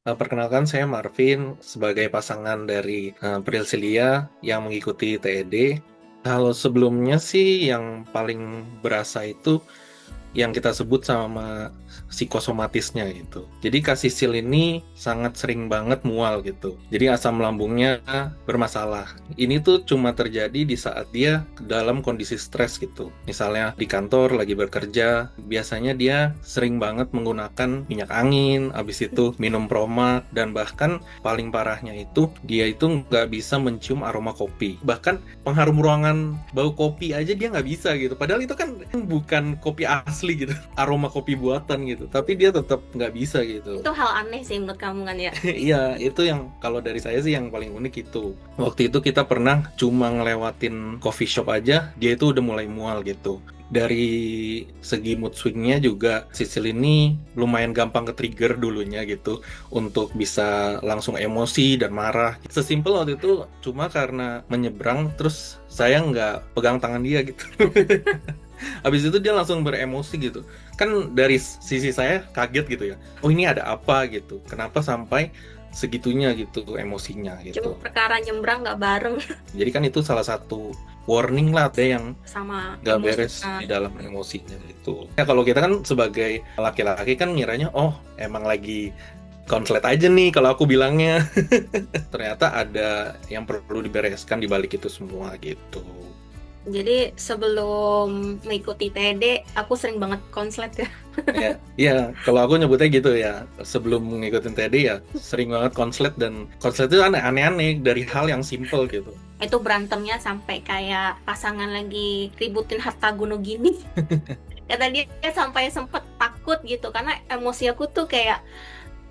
Perkenalkan saya Marvin sebagai pasangan dari Priscilia yang mengikuti TED. Kalau sebelumnya sih yang paling berasa itu yang kita sebut sama psikosomatisnya gitu. Jadi kasisil ini sangat sering banget mual gitu. Jadi asam lambungnya bermasalah. Ini tuh cuma terjadi di saat dia dalam kondisi stres gitu. Misalnya di kantor lagi bekerja, biasanya dia sering banget menggunakan minyak angin, habis itu minum promak, dan bahkan paling parahnya itu dia itu nggak bisa mencium aroma kopi. Bahkan pengharum ruangan bau kopi aja dia nggak bisa gitu. Padahal itu kan bukan kopi asli gitu, aroma kopi buatan gitu. Tapi dia tetap nggak bisa gitu. Itu hal aneh sih menurut kamu kan ya. Iya, itu yang kalau dari saya sih yang paling unik itu. Waktu itu kita pernah cuma ngelewatin coffee shop aja, dia itu udah mulai mual gitu. Dari segi mood swingnya juga, Sisil ini lumayan gampang ke-trigger dulunya gitu, untuk bisa langsung emosi dan marah. Sesimpel waktu itu cuma karena menyeberang, terus saya nggak pegang tangan dia gitu. Habis itu dia langsung beremosi gitu. Kan dari sisi saya kaget gitu ya. Oh ini ada apa gitu. Kenapa sampai segitunya gitu emosinya Cuma gitu. perkara nyembrang nggak bareng Jadi kan itu salah satu warning lah ada yang sama gak beres emosinya. di dalam emosinya gitu. Ya kalau kita kan sebagai laki-laki kan ngiranya oh emang lagi konslet aja nih kalau aku bilangnya. Ternyata ada yang perlu dibereskan di balik itu semua gitu. Jadi sebelum mengikuti TD, aku sering banget konslet ya. Ya, ya, kalau aku nyebutnya gitu ya, sebelum ngikutin TED ya, sering banget konslet dan konslet itu aneh-aneh dari hal yang simple gitu. Itu berantemnya sampai kayak pasangan lagi ributin harta gono gini. Kata dia sampai sempet takut gitu karena emosi aku tuh kayak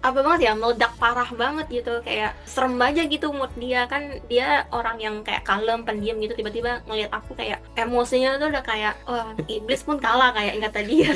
apa banget ya, meledak parah banget gitu, kayak serem aja gitu mood dia. Kan dia orang yang kayak kalem pendiam gitu, tiba-tiba ngelihat aku kayak emosinya tuh udah kayak wah, iblis pun kalah kayak kata dia.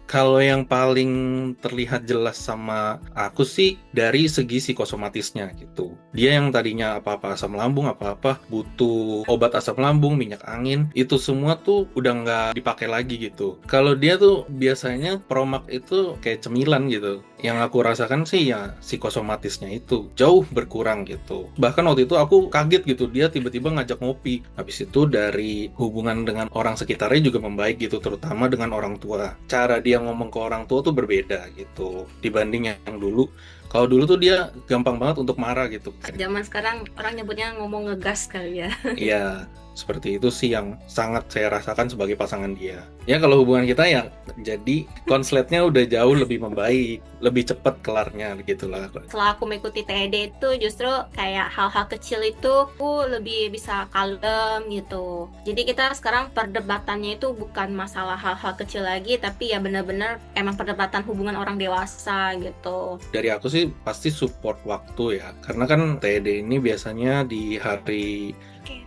Kalau yang paling terlihat jelas sama aku sih dari segi psikosomatisnya gitu. Dia yang tadinya apa-apa asam lambung, apa-apa butuh obat asam lambung, minyak angin, itu semua tuh udah nggak dipakai lagi gitu. Kalau dia tuh biasanya promak itu kayak cemilan gitu. Yang aku rasakan sih ya psikosomatisnya itu jauh berkurang gitu. Bahkan waktu itu aku kaget gitu, dia tiba-tiba ngajak ngopi. Habis itu dari hubungan dengan orang sekitarnya juga membaik gitu, terutama dengan orang tua. Cara dia ngomong ke orang tua tuh berbeda gitu dibanding yang dulu. Kalau dulu tuh dia gampang banget untuk marah gitu. Zaman sekarang orang nyebutnya ngomong ngegas kali ya. Iya, seperti itu sih yang sangat saya rasakan sebagai pasangan dia. Ya kalau hubungan kita ya jadi konsletnya udah jauh lebih membaik, lebih cepat kelarnya gitulah. Setelah aku mengikuti TED itu justru kayak hal-hal kecil itu aku lebih bisa kalem gitu. Jadi kita sekarang perdebatannya itu bukan masalah hal-hal kecil lagi, tapi ya benar-benar emang perdebatan hubungan orang dewasa gitu. Dari aku sih pasti support waktu ya, karena kan TED ini biasanya di hari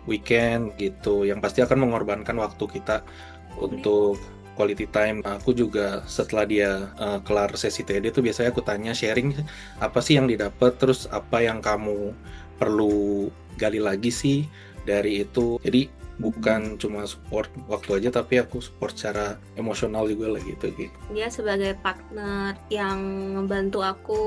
weekend gitu, yang pasti akan mengorbankan waktu kita untuk quality time. Aku juga setelah dia kelar sesi TED itu biasanya aku tanya sharing apa sih yang didapat, terus apa yang kamu perlu gali lagi sih dari itu. Jadi bukan cuma support waktu aja, tapi aku support secara emosional juga lah gitu. Dia sebagai partner yang membantu aku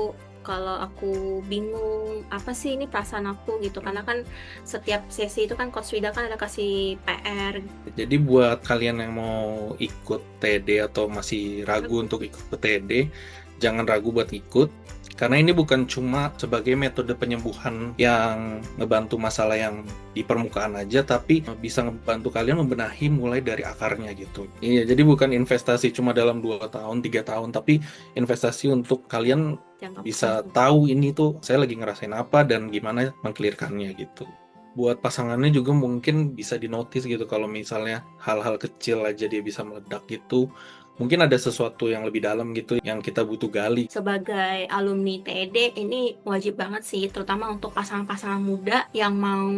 kalau aku bingung apa sih ini perasaan aku gitu, karena kan setiap sesi itu kan Coach Wida kan ada kasih PR. Jadi buat kalian yang mau ikut TD atau masih ragu untuk ikut TD, jangan ragu buat ikut. Karena ini bukan cuma sebagai metode penyembuhan yang ngebantu masalah yang di permukaan aja, tapi bisa ngebantu kalian membenahi mulai dari akarnya gitu. Iya, jadi bukan investasi cuma dalam 2 tahun, 3 tahun, tapi investasi untuk kalian bisa tahu ini tuh saya lagi ngerasain apa dan gimana mengklirkannya gitu. Buat pasangannya juga mungkin bisa dinotis gitu kalau misalnya hal-hal kecil aja dia bisa meledak gitu. Mungkin ada sesuatu yang lebih dalam gitu yang kita butuh gali. Sebagai alumni TED ini wajib banget sih, terutama untuk pasangan-pasangan muda yang mau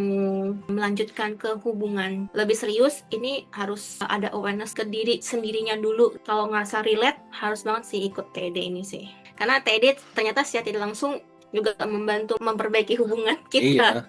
melanjutkan ke hubungan lebih serius. Ini harus ada awareness ke diri sendirinya dulu. Kalau ngerasa relate, harus banget sih ikut TED ini sih. Karena TED ternyata secara tidak langsung juga membantu memperbaiki hubungan kita. Iya.